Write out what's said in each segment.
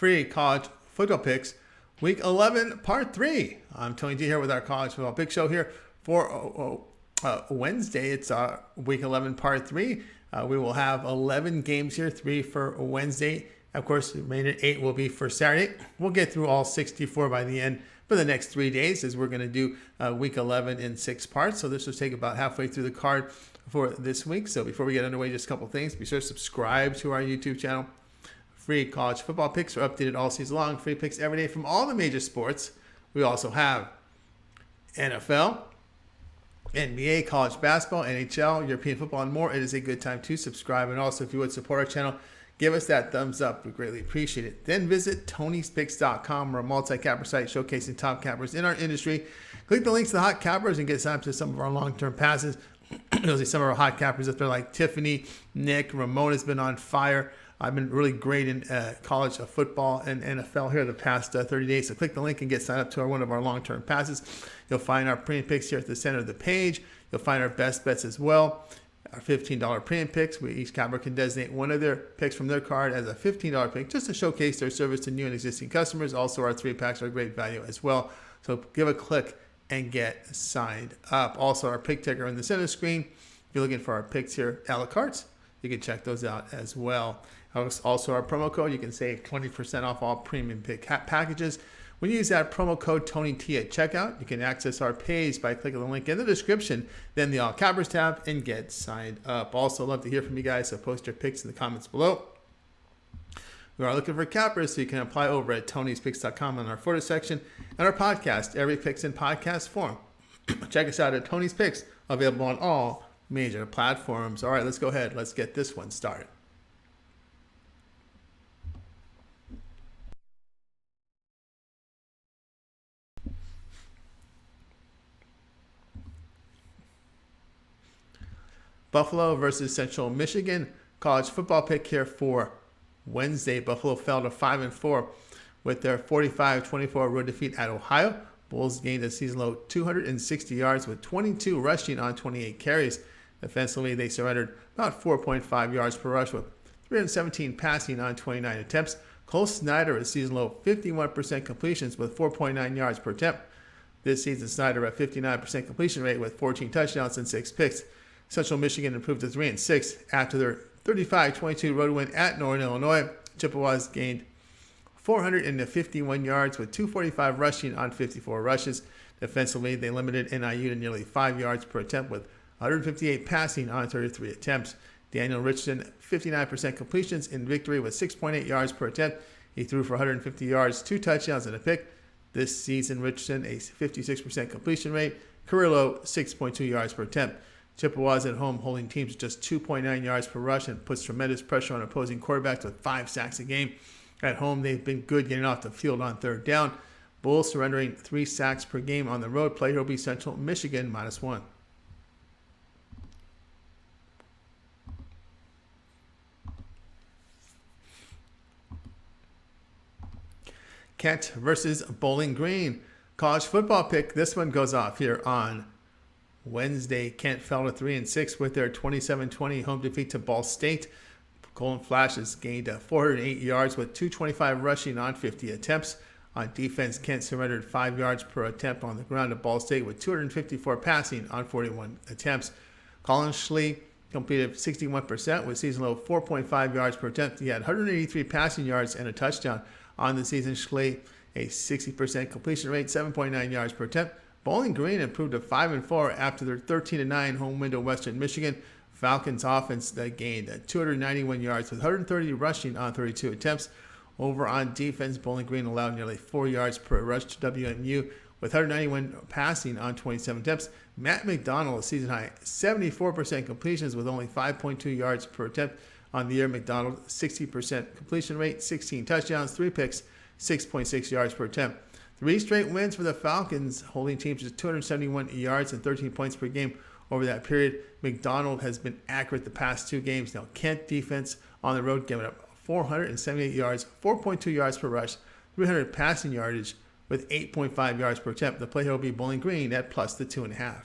free college football picks, week 11, part 3. I'm Tony D here with our college football pick show here for Wednesday. It's week 11, part 3. We will have 11 games here, 3 for Wednesday. Of course, the remaining 8 will be for Saturday. We'll get through all 64 by the end for the next 3 days, as we're going to do week 11 in 6 parts. So this will take about halfway through the card for this week. So before we get underway, just a couple things. Be sure to subscribe to our YouTube channel. Free college football picks are updated all season long. Free picks every day from all the major sports. We also have NFL, NBA, college basketball, NHL, European football, and more. It is a good time to subscribe. And also, if you would support our channel, give us that thumbs up. We greatly appreciate it. Then visit Tony'sPicks.com. We're a multi-capper site showcasing top cappers in our industry. Click the links to the hot cappers and get signed up to some of our long-term passes. You'll see some of our hot cappers up there like Tiffany, Nick, Ramon has been on fire. I've been really great in college football and NFL here the past 30 days. So click the link and get signed up to one of our long-term passes. You'll find our premium picks here at the center of the page. You'll find our best bets as well. Our $15 premium picks, where each capper can designate one of their picks from their card as a $15 pick just to showcase their service to new and existing customers. Also, our 3 packs are great value as well. So give a click and get signed up. Also, our pick ticker in the center screen. If you're looking for our picks here, a la carte, you can check those out as well. Also, our promo code, you can save 20% off all premium pick packages. When you use that promo code TonyT at checkout, you can access our page by clicking the link in the description, then the All Cappers tab, and get signed up. Also, love to hear from you guys, so post your picks in the comments below. We are looking for cappers, so you can apply over at Tony'sPicks.com on our footer section and our podcast, Every Picks in podcast form. Check us out at Tony's Picks, available on all major platforms. All right, let's go ahead. Let's get this one started. Buffalo versus Central Michigan. College football pick here for Wednesday. Buffalo fell to 5-4 with their 45-24 road defeat at Ohio. Bulls gained a season low 260 yards with 22 rushing on 28 carries. Defensively, they surrendered about 4.5 yards per rush with 317 passing on 29 attempts. Cole Snyder, a season low 51% completions with 4.9 yards per attempt. This season, Snyder at 59% completion rate with 14 touchdowns and 6 picks. Central Michigan improved to 3-6 after their 35-22 road win at Northern Illinois. Chippewas gained 451 yards with 245 rushing on 54 rushes. Defensively, they limited NIU to nearly 5 yards per attempt with 158 passing on 33 attempts. Daniel Richardson, 59% completions in victory with 6.8 yards per attempt. He threw for 150 yards, 2 touchdowns, and a pick. This season, Richardson, a 56% completion rate. Career low, 6.2 yards per attempt. Chippewas at home holding teams just 2.9 yards per rush and puts tremendous pressure on opposing quarterbacks with 5 sacks a game. At home, they've been good getting off the field on third down. Bulls surrendering 3 sacks per game on the road. Play here will be Central Michigan -1. Kent versus Bowling Green. College football pick. This one goes off here on Wednesday. Kent fell to 3-6 with their 27-20 home defeat to Ball State. Golden Flashes gained 408 yards with 225 rushing on 50 attempts. On defense, Kent surrendered 5 yards per attempt on the ground to Ball State with 254 passing on 41 attempts. Colin Schley completed 61% with season low 4.5 yards per attempt. He had 183 passing yards and a touchdown on the season. Schley, a 60% completion rate, 7.9 yards per attempt. Bowling Green improved to 5-4 after their 13-9 home win to Western Michigan. Falcons offense that gained 291 yards with 130 rushing on 32 attempts. Over on defense, Bowling Green allowed nearly 4 yards per rush to WMU with 191 passing on 27 attempts. Matt McDonald, a season high, 74% completions with only 5.2 yards per attempt on the year. McDonald, 60% completion rate, 16 touchdowns, 3 picks, 6.6 yards per attempt. 3 straight wins for the Falcons, holding teams to 271 yards and 13 points per game over that period. McDonald has been accurate the past 2 games. Now, Kent defense on the road giving up 478 yards, 4.2 yards per rush, 300 passing yardage with 8.5 yards per attempt. The play here will be Bowling Green at plus the 2.5.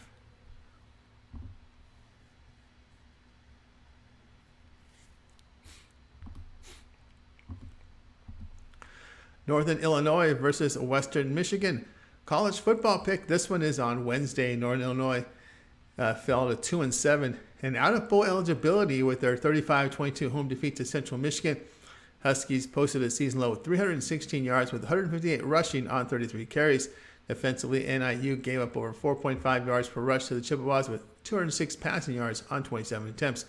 Northern Illinois versus Western Michigan. College football pick. This one is on Wednesday. Northern Illinois fell to 2-7 and out of bowl eligibility with their 35-22 home defeat to Central Michigan. Huskies posted a season low of 316 yards with 158 rushing on 33 carries. Defensively, NIU gave up over 4.5 yards per rush to the Chippewas with 206 passing yards on 27 attempts.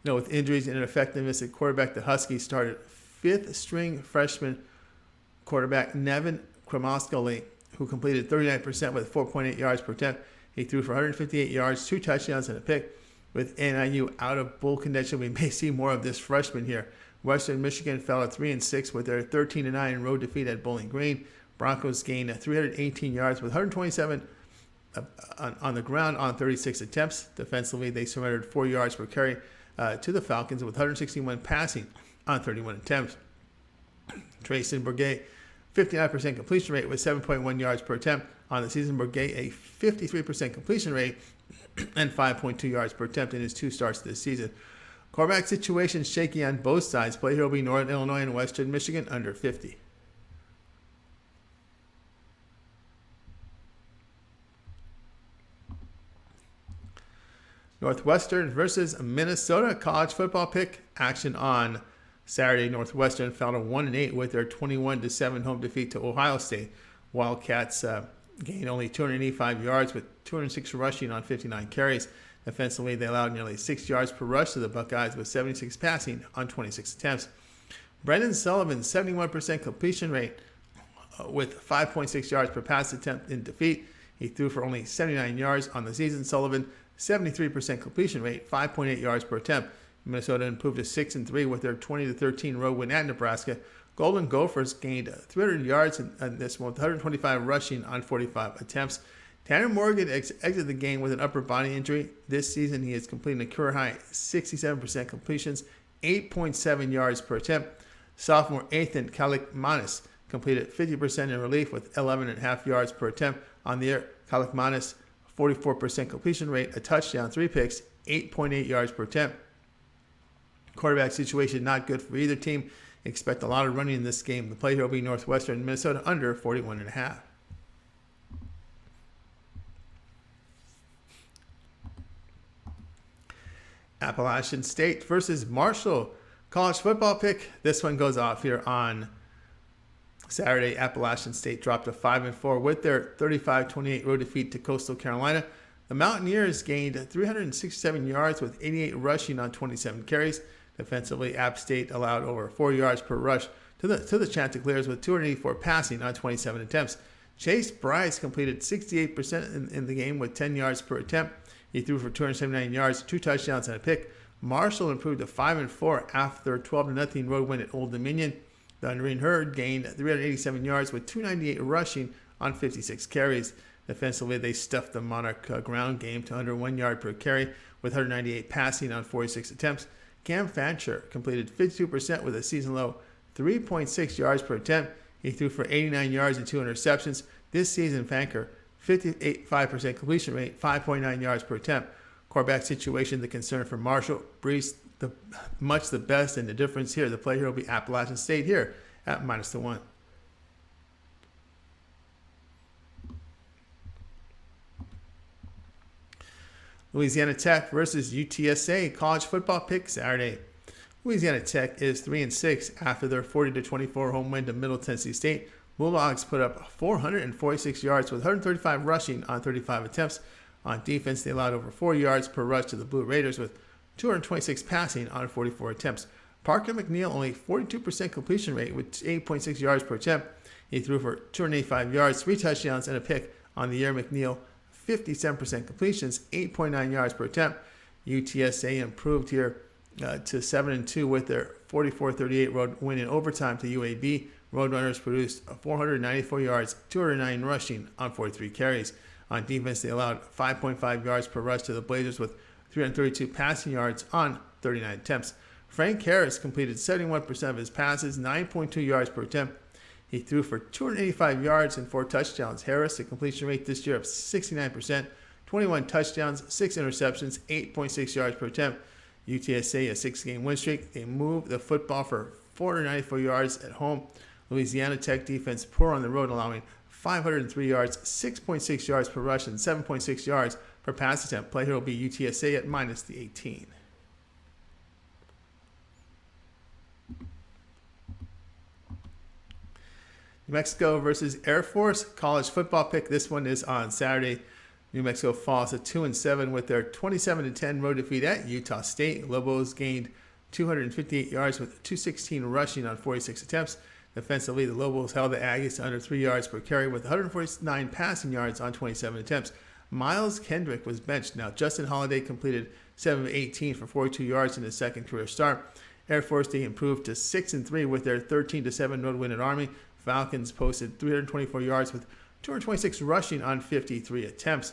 With injuries and ineffectiveness at quarterback, the Huskies started fifth-string freshman quarterback Nevin Kromoscoli, who completed 39% with 4.8 yards per attempt. He threw for 158 yards, 2 touchdowns, and a pick. With NIU out of bowl contention, we may see more of this freshman here. Western Michigan fell to 3-6 with their 13-9 road defeat at Bowling Green. Broncos gained 318 yards with 127 on the ground on 36 attempts. Defensively, they surrendered 4 yards per carry to the Falcons with 161 passing on 31 attempts. Trayson Bourget, 59% completion rate with 7.1 yards per attempt on the season. Bourget, a 53% completion rate and 5.2 yards per attempt in his 2 starts this season. Quarterback situation shaky on both sides. Play here will be Northern Illinois and Western Michigan under 50. Northwestern versus Minnesota. College football pick. Action on Saturday. Northwestern fell to 1-8 with their 21-7 home defeat to Ohio State. Wildcats gained only 285 yards with 206 rushing on 59 carries. Defensively, they allowed nearly 6 yards per rush to the Buckeyes with 76 passing on 26 attempts. Brendan Sullivan, 71% completion rate with 5.6 yards per pass attempt in defeat. He threw for only 79 yards on the season. Sullivan, 73% completion rate, 5.8 yards per attempt. Minnesota improved to 6-3 with their 20-13 road win at Nebraska. Golden Gophers gained 300 yards in this one with 125 rushing on 45 attempts. Tanner Morgan exited the game with an upper body injury. This season, he is completing a career-high 67% completions, 8.7 yards per attempt. Sophomore Ethan Kalikmanis completed 50% in relief with 11.5 yards per attempt. On the year, Kalikmanis, 44% completion rate, a touchdown, 3 picks, 8.8 yards per attempt. Quarterback situation not good for either team. Expect a lot of running in this game. The play here will be Northwestern, Minnesota under 41.5. Appalachian State versus Marshall. College football pick. This one goes off here on Saturday. Appalachian State dropped to 5-4 with their 35-28 road defeat to Coastal Carolina. The Mountaineers gained 367 yards with 88 rushing on 27 carries. Defensively, App State allowed over 4 yards per rush to the Chanticleers with 284 passing on 27 attempts. Chase Bryce completed 68% in the game with 10 yards per attempt. He threw for 279 yards, 2 touchdowns, and a pick. Marshall improved to 5-4 after a 12-0 road win at Old Dominion. The Unrein Herd gained 387 yards with 298 rushing on 56 carries. Defensively, they stuffed the Monarch ground game to under 1 yard per carry with 198 passing on 46 attempts. Cam Fancher completed 52% with a season low 3.6 yards per attempt. He threw for 89 yards and 2 interceptions. This season, Fancher, 58.5% completion rate, 5.9 yards per attempt. Quarterback situation, the concern for Marshall. Brees, much the best, and the difference here, the play here will be Appalachian State here at -1. Louisiana Tech versus UTSA. College football pick Saturday. Louisiana Tech is 3-6 after their 40-24 home win to Middle Tennessee State. Bulldogs put up 446 yards with 135 rushing on 35 attempts. On defense, they allowed over 4 yards per rush to the Blue Raiders with 226 passing on 44 attempts. Parker McNeil only 42% completion rate with 8.6 yards per attempt. He threw for 285 yards, 3 touchdowns, and a pick. On the year, McNeil 57% completions, 8.9 yards per attempt. UTSA improved here to 7-2 with their 44-38 road win in overtime to UAB. Roadrunners produced 494 yards, 209 rushing on 43 carries. On defense, they allowed 5.5 yards per rush to the Blazers with 332 passing yards on 39 attempts. Frank Harris completed 71% of his passes, 9.2 yards per attempt. He threw for 285 yards and 4 touchdowns. Harris, a completion rate this year of 69%, 21 touchdowns, 6 interceptions, 8.6 yards per attempt. UTSA, a 6-game win streak. They moved the football for 494 yards at home. Louisiana Tech defense poor on the road, allowing 503 yards, 6.6 yards per rush, and 7.6 yards per pass attempt. Play here will be UTSA at minus the 18. New Mexico versus Air Force college football pick. This one is on Saturday. New Mexico falls to 2-7 with their 27-10 road defeat at Utah State. Lobos gained 258 yards with 216 rushing on 46 attempts. Defensively, the Lobos held the Aggies to under 3 yards per carry with 149 passing yards on 27 attempts. Miles Kendrick was benched. Now, Justin Holiday completed 7 of 18 for 42 yards in his second career start. Air Force, they improved to 6-3 with their 13-7 road win at Army. Falcons posted 324 yards with 226 rushing on 53 attempts.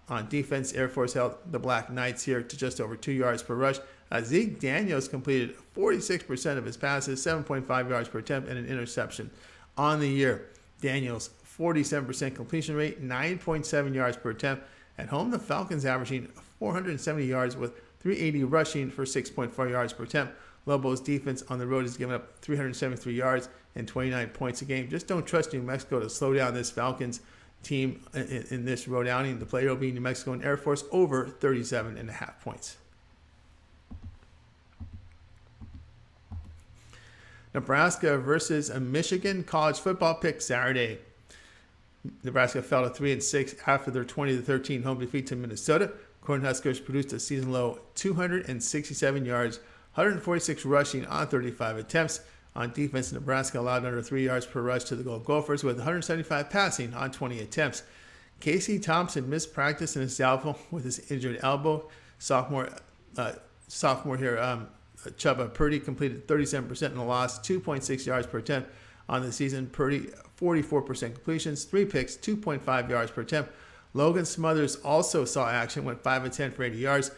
On defense, Air Force held the Black Knights here to just over 2 yards per rush. Zeke Daniels completed 46% of his passes, 7.5 yards per attempt, and an interception. On the year, Daniels 47% completion rate, 9.7 yards per attempt. At home, the Falcons averaging 470 yards with 380 rushing for 6.4 yards per attempt. Lobos defense on the road has given up 373 yards and 29 points a game. Just don't trust New Mexico to slow down this Falcons team in this road outing. The player will be New Mexico and Air Force over 37.5 points. Nebraska versus Michigan college football pick Saturday. Nebraska fell to 3-6 after their 20-13 home defeat to Minnesota. Cornhuskers produced a season low 267 yards, 146 rushing on 35 attempts. On defense, Nebraska allowed under 3 yards per rush to the Gophers with 175 passing on 20 attempts. Casey Thompson missed practice in his salvo with his injured elbow. Sophomore here, Chubba Purdy completed 37% in the loss, 2.6 yards per attempt on the season. Purdy, 44% completions, 3 picks, 2.5 yards per attempt. Logan Smothers also saw action, went 5 of 10 for 80 yards.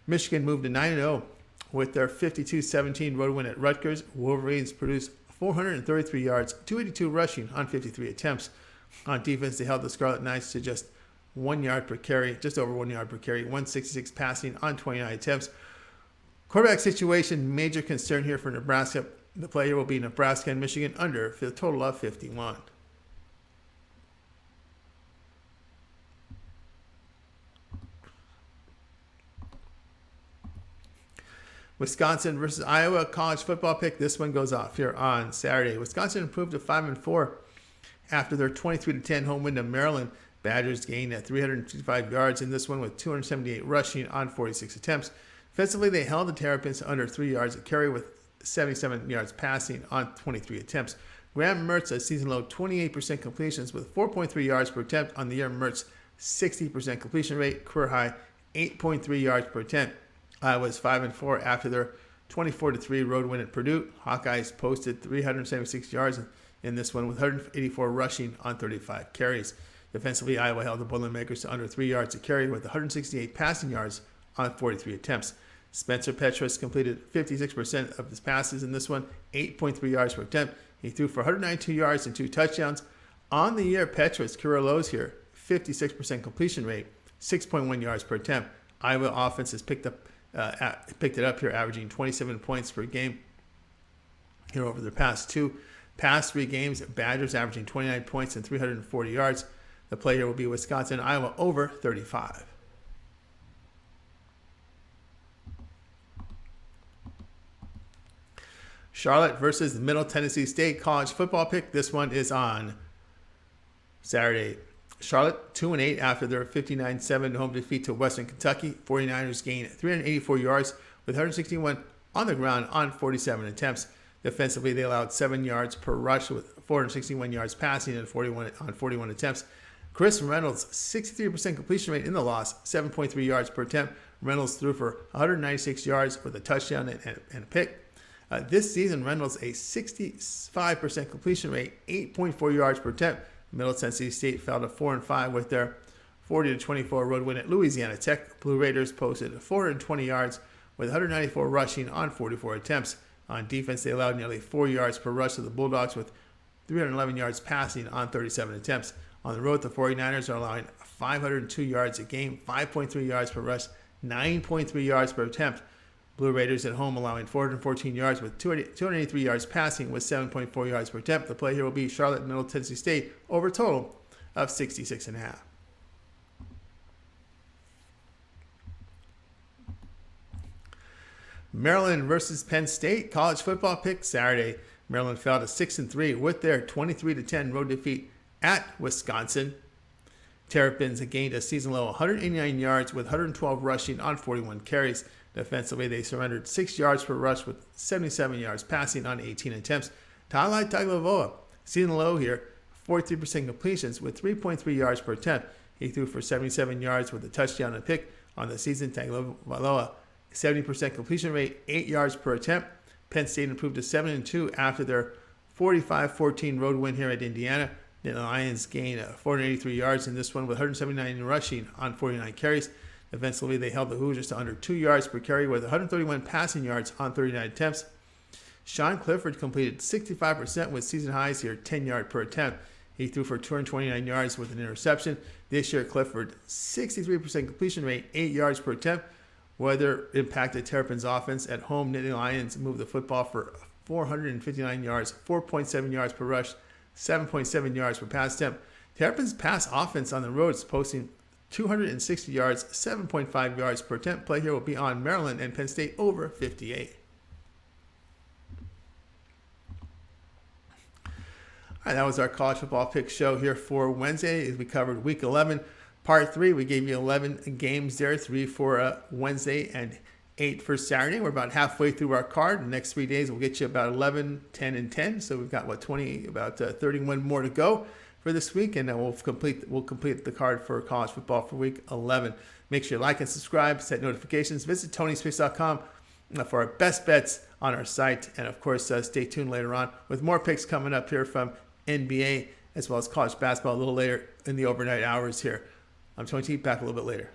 Michigan moved to 9-0 with their 52-17 road win at Rutgers. Wolverines produced 433 yards, 282 rushing on 53 attempts. On defense, they held the Scarlet Knights to just 1 yard per carry, just over 1 yard per carry, 166 passing on 29 attempts. Quarterback situation, major concern here for Nebraska. The play here will be Nebraska and Michigan under for a total of 51. Wisconsin versus Iowa college football pick. This one goes off here on Saturday. Wisconsin improved to 5-4 after their 23-10 home win to Maryland. Badgers gained at 355 yards in this one with 278 rushing on 46 attempts. Defensively, they held the Terrapins to under 3 yards a carry with 77 yards passing on 23 attempts. Graham Mertz, a season low 28% completions with 4.3 yards per attempt. On the year, Mertz 60% completion rate, career high 8.3 yards per attempt. Iowa's 5-4 after their 24-3 road win at Purdue. Hawkeyes posted 376 yards in this one with 184 rushing on 35 carries. Defensively, Iowa held the Boilermakers to under 3 yards a carry with 168 passing yards on 43 attempts. Spencer Petras completed 56% of his passes in this one, 8.3 yards per attempt. He threw for 192 yards and 2 touchdowns. On the year, Petras, career lows here, 56% completion rate, 6.1 yards per attempt. Iowa offense has picked it up here, averaging 27 points per game here over their past 3 games. Badgers averaging 29 points and 340 yards. The play here will be Wisconsin, Iowa over 35. Charlotte versus Middle Tennessee State college football pick. This one is on Saturday. Charlotte 2-8 after their 59-7 home defeat to Western Kentucky. 49ers gained 384 yards with 161 on the ground on 47 attempts. Defensively, they allowed 7 yards per rush with 461 yards passing and 41 attempts. Chris Reynolds, 63% completion rate in the loss, 7.3 yards per attempt. Reynolds threw for 196 yards with a touchdown and a pick. This season, Reynolds a 65% completion rate, 8.4 yards per attempt. Middle Tennessee State fell to 4-5 with their 40-24 road win at Louisiana Tech. Blue Raiders posted 420 yards with 194 rushing on 44 attempts. On defense, they allowed nearly 4 yards per rush to the Bulldogs with 311 yards passing on 37 attempts. On the road, the 49ers are allowing 502 yards a game, 5.3 yards per rush, 9.3 yards per attempt. Blue Raiders at home allowing 414 yards with 283 yards passing with 7.4 yards per attempt. The play here will be Charlotte Middle Tennessee State over a total of 66.5. Maryland versus Penn State college football pick Saturday. Maryland fell to 6-3 with their 23-10 road defeat at Wisconsin. Terrapins gained a season low 189 yards with 112 rushing on 41 carries. Defensively, they surrendered 6 yards per rush with 77 yards passing on 18 attempts. Talai Tagovailoa, season low here, 43% completions with 3.3 yards per attempt. He threw for 77 yards with a touchdown and pick on the season. Tagovailoa, 70% completion rate, 8 yards per attempt. Penn State improved to 7-2 after their 45-14 road win here at Indiana. The Lions gained 483 yards in this one with 179 rushing on 49 carries. Eventually, they held the Hoosiers to under 2 yards per carry with 131 passing yards on 39 attempts. Sean Clifford completed 65% with season highs here, 10 yards per attempt. He threw for 229 yards with an interception. This year, Clifford, 63% completion rate, 8 yards per attempt. Weather impacted Terrapins' offense. At home, Nittany Lions moved the football for 459 yards, 4.7 yards per rush, 7.7 yards per pass attempt. Terrapins' pass offense on the road is posting 260 yards, 7.5 yards per attempt. Play here will be on Maryland and Penn State over 58. All right, that was our college football pick show here for Wednesday. As we covered Week 11, Part 3. We gave you 11 games there, 3 for Wednesday and 8 for Saturday. We're about halfway through our card. The next 3 days will get you about 11, 10, and 10. So we've got, 31 more to go for this week, and then we'll complete the card for college football for Week 11. Make sure you like and subscribe, set notifications. Visit TonySpace.com for our best bets on our site. And, of course, stay tuned later on with more picks coming up here from NBA as well as college basketball a little later in the overnight hours here. I'm Tony T, back a little bit later.